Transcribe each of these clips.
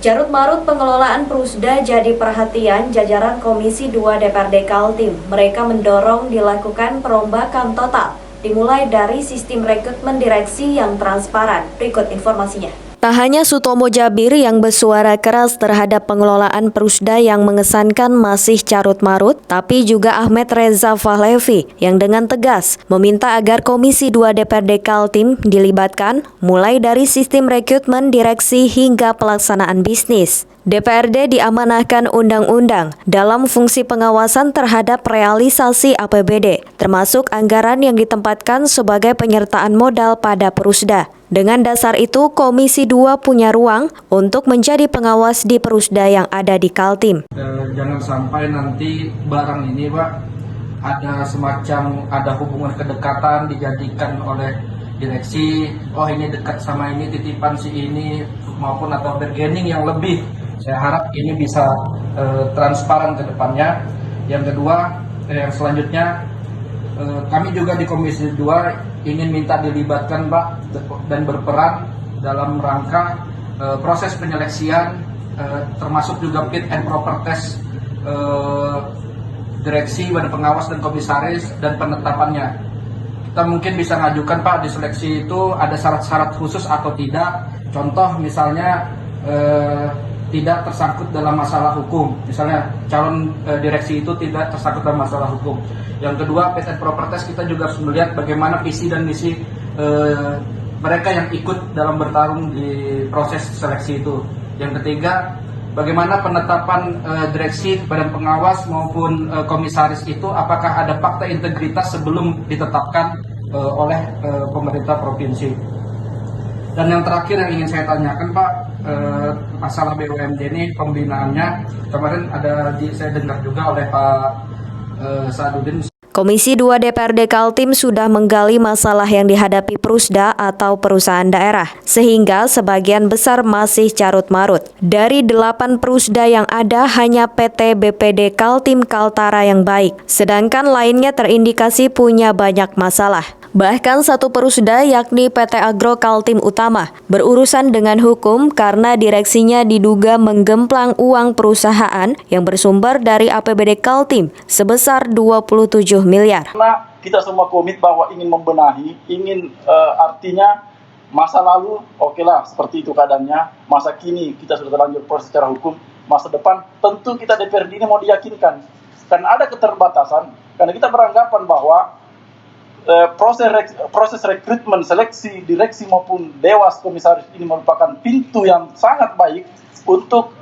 Carut-marut pengelolaan Prusda jadi perhatian jajaran Komisi 2 DPRD Kaltim. Mereka mendorong dilakukan perombakan total, dimulai dari sistem rekrutmen direksi yang transparan. Berikut informasinya. Tak hanya Sutomo Jabir yang bersuara keras terhadap pengelolaan Prusda yang mengesankan masih carut-marut, tapi juga Ahmad Reza Fahlevi yang dengan tegas meminta agar Komisi 2 DPRD Kaltim dilibatkan mulai dari sistem rekrutmen direksi hingga pelaksanaan bisnis. DPRD diamanahkan undang-undang dalam fungsi pengawasan terhadap realisasi APBD, termasuk anggaran yang ditempatkan sebagai penyertaan modal pada Prusda. Dengan dasar itu, Komisi 2 punya ruang untuk menjadi pengawas di Prusda yang ada di Kaltim. Jangan sampai nanti barang ini, Pak, ada hubungan kedekatan dijadikan oleh direksi, oh ini dekat sama ini, titipan si ini, maupun atau bargaining yang lebih. Saya harap ini bisa transparan ke depannya. Yang kedua, yang selanjutnya, kami juga di Komisi 2 ingin minta dilibatkan, Pak, dan berperan dalam rangka proses penyeleksian, termasuk juga fit and proper test direksi, badan pengawas dan komisaris, dan penetapannya. Kita mungkin bisa ngajukan, Pak, di seleksi itu ada syarat-syarat khusus atau tidak. Contoh misalnya tidak tersangkut dalam masalah hukum, misalnya calon direksi itu tidak tersangkut dalam masalah hukum. Yang kedua, fit and proper test, kita juga harus melihat bagaimana visi dan misi mereka yang ikut dalam bertarung di proses seleksi itu. Yang ketiga, bagaimana penetapan direksi, badan pengawas maupun komisaris itu, apakah ada fakta integritas sebelum ditetapkan oleh pemerintah provinsi. Dan yang terakhir yang ingin saya tanyakan, Pak, masalah BUMD ini pembinaannya kemarin saya dengar juga oleh Pak Sadudin. Komisi 2 DPRD Kaltim sudah menggali masalah yang dihadapi Prusda atau perusahaan daerah, sehingga sebagian besar masih carut-marut. Dari 8 Prusda yang ada, hanya PT BPD Kaltim Kaltara yang baik, sedangkan lainnya terindikasi punya banyak masalah. Bahkan satu Prusda, yakni PT Agro Kaltim Utama, berurusan dengan hukum karena direksinya diduga menggemplang uang perusahaan yang bersumber dari APBD Kaltim sebesar 27 miliar. Karena kita semua komit bahwa ingin membenahi, artinya masa lalu okelah seperti itu keadaannya, masa kini kita sudah terlanjur proses secara hukum, masa depan tentu kita DPRD ini mau diyakinkan. Karena ada keterbatasan, karena kita beranggapan bahwa proses rekrutmen, seleksi, direksi maupun dewas komisaris ini merupakan pintu yang sangat baik untuk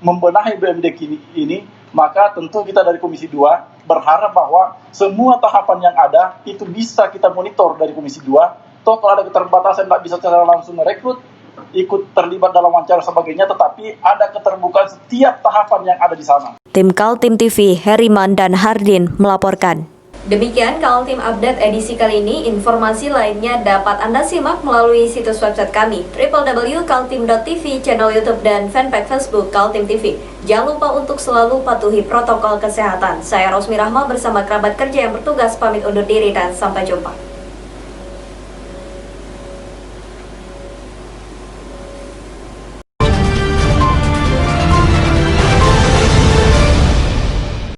membenahi BUMD ini. Maka tentu kita dari Komisi 2 berharap bahwa semua tahapan yang ada itu bisa kita monitor dari Komisi 2. Toh kalau ada keterbatasan tidak bisa secara langsung merekrut, ikut terlibat dalam wawancara sebagainya, tetapi ada keterbukaan setiap tahapan yang ada di sana. Tim Kaltim TV, Heriman dan Hardin melaporkan. Demikian Kaltim Update edisi kali ini. Informasi lainnya dapat Anda simak melalui situs website kami www.kaltim.tv, channel YouTube dan fanpage Facebook Kaltim TV. Jangan lupa untuk selalu patuhi protokol kesehatan. Saya Rosmi Rahma bersama kerabat kerja yang bertugas pamit undur diri dan sampai jumpa.